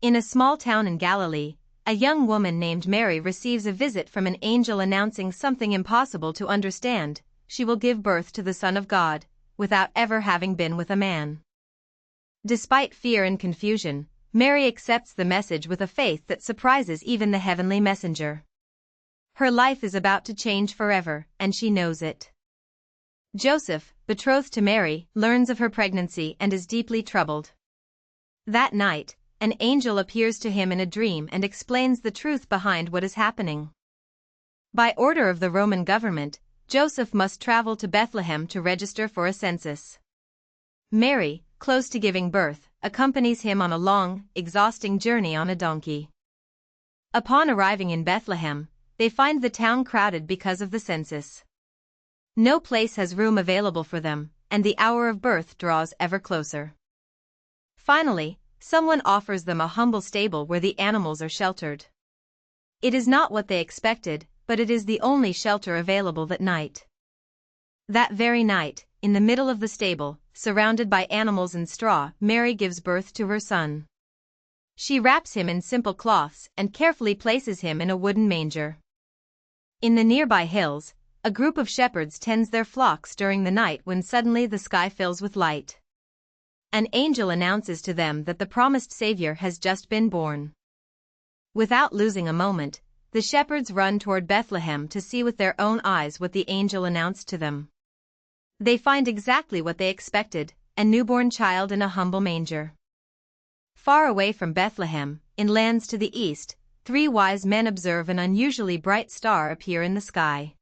In a small town in Galilee, a young woman named Mary receives a visit from an angel announcing something impossible to understand: she will give birth to the Son of God, without ever having been with a man. Despite fear and confusion, Mary accepts the message with a faith that surprises even the heavenly messenger. Her life is about to change forever, and she knows it. Joseph, betrothed to Mary, learns of her pregnancy and is deeply troubled. That night, an angel appears to him in a dream and explains the truth behind what is happening. By order of the Roman government, Joseph must travel to Bethlehem to register for a census. Mary, close to giving birth, accompanies him on a long, exhausting journey on a donkey. Upon arriving in Bethlehem, they find the town crowded because of the census. No place has room available for them, and the hour of birth draws ever closer. Finally, someone offers them a humble stable where the animals are sheltered. It is not what they expected, but it is the only shelter available that night. That very night, in the middle of the stable, surrounded by animals and straw, Mary gives birth to her son. She wraps him in simple cloths and carefully places him in a wooden manger. In the nearby hills, a group of shepherds tends their flocks during the night when suddenly the sky fills with light. An angel announces to them that the promised Savior has just been born. Without losing a moment, the shepherds run toward Bethlehem to see with their own eyes what the angel announced to them. They find exactly what they expected: a newborn child in a humble manger. Far away from Bethlehem, in lands to the east, 3 wise men observe an unusually bright star appear in the sky.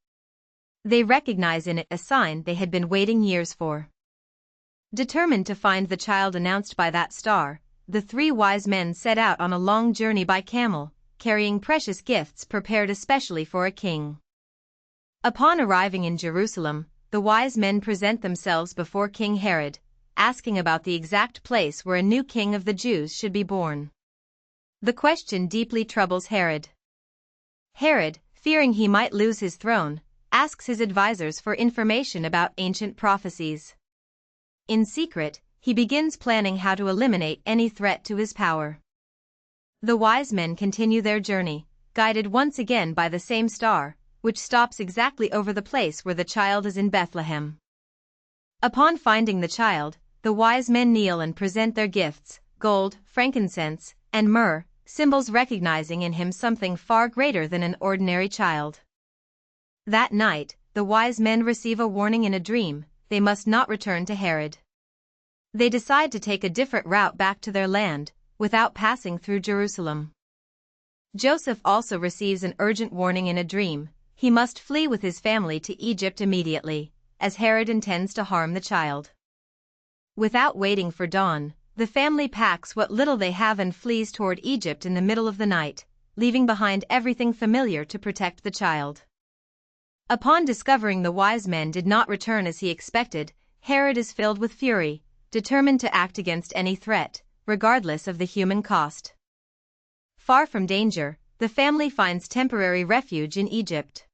They recognize in it a sign they had been waiting years for. Determined to find the child announced by that star, the 3 wise men set out on a long journey by camel, carrying precious gifts prepared especially for a king. Upon arriving in Jerusalem, the wise men present themselves before King Herod, asking about the exact place where a new king of the Jews should be born. The question deeply troubles Herod. Herod, fearing he might lose his throne, asks his advisors for information about ancient prophecies. In secret, he begins planning how to eliminate any threat to his power. The wise men continue their journey, guided once again by the same star, which stops exactly over the place where the child is in Bethlehem. Upon finding the child, the wise men kneel and present their gifts: gold, frankincense, and myrrh, symbols recognizing in him something far greater than an ordinary child. That night, the wise men receive a warning in a dream: they must not return to Herod. They decide to take a different route back to their land, without passing through Jerusalem. Joseph also receives an urgent warning in a dream: he must flee with his family to Egypt immediately, as Herod intends to harm the child. Without waiting for dawn, the family packs what little they have and flees toward Egypt in the middle of the night, leaving behind everything familiar to protect the child. Upon discovering the wise men did not return as he expected, Herod is filled with fury, determined to act against any threat, regardless of the human cost. Far from danger, the family finds temporary refuge in Egypt.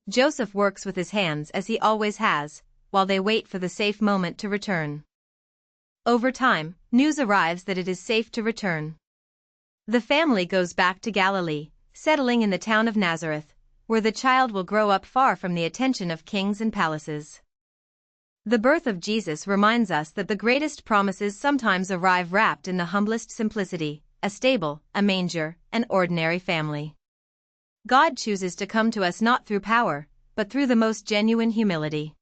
Joseph works with his hands as he always has, while they wait for the safe moment to return. Over time, news arrives that it is safe to return. The family goes back to Galilee, settling in the town of Nazareth, where the child will grow up far from the attention of kings and palaces. The birth of Jesus reminds us that the greatest promises sometimes arrive wrapped in the humblest simplicity: a stable, a manger, an ordinary family. God chooses to come to us not through power, but through the most genuine humility.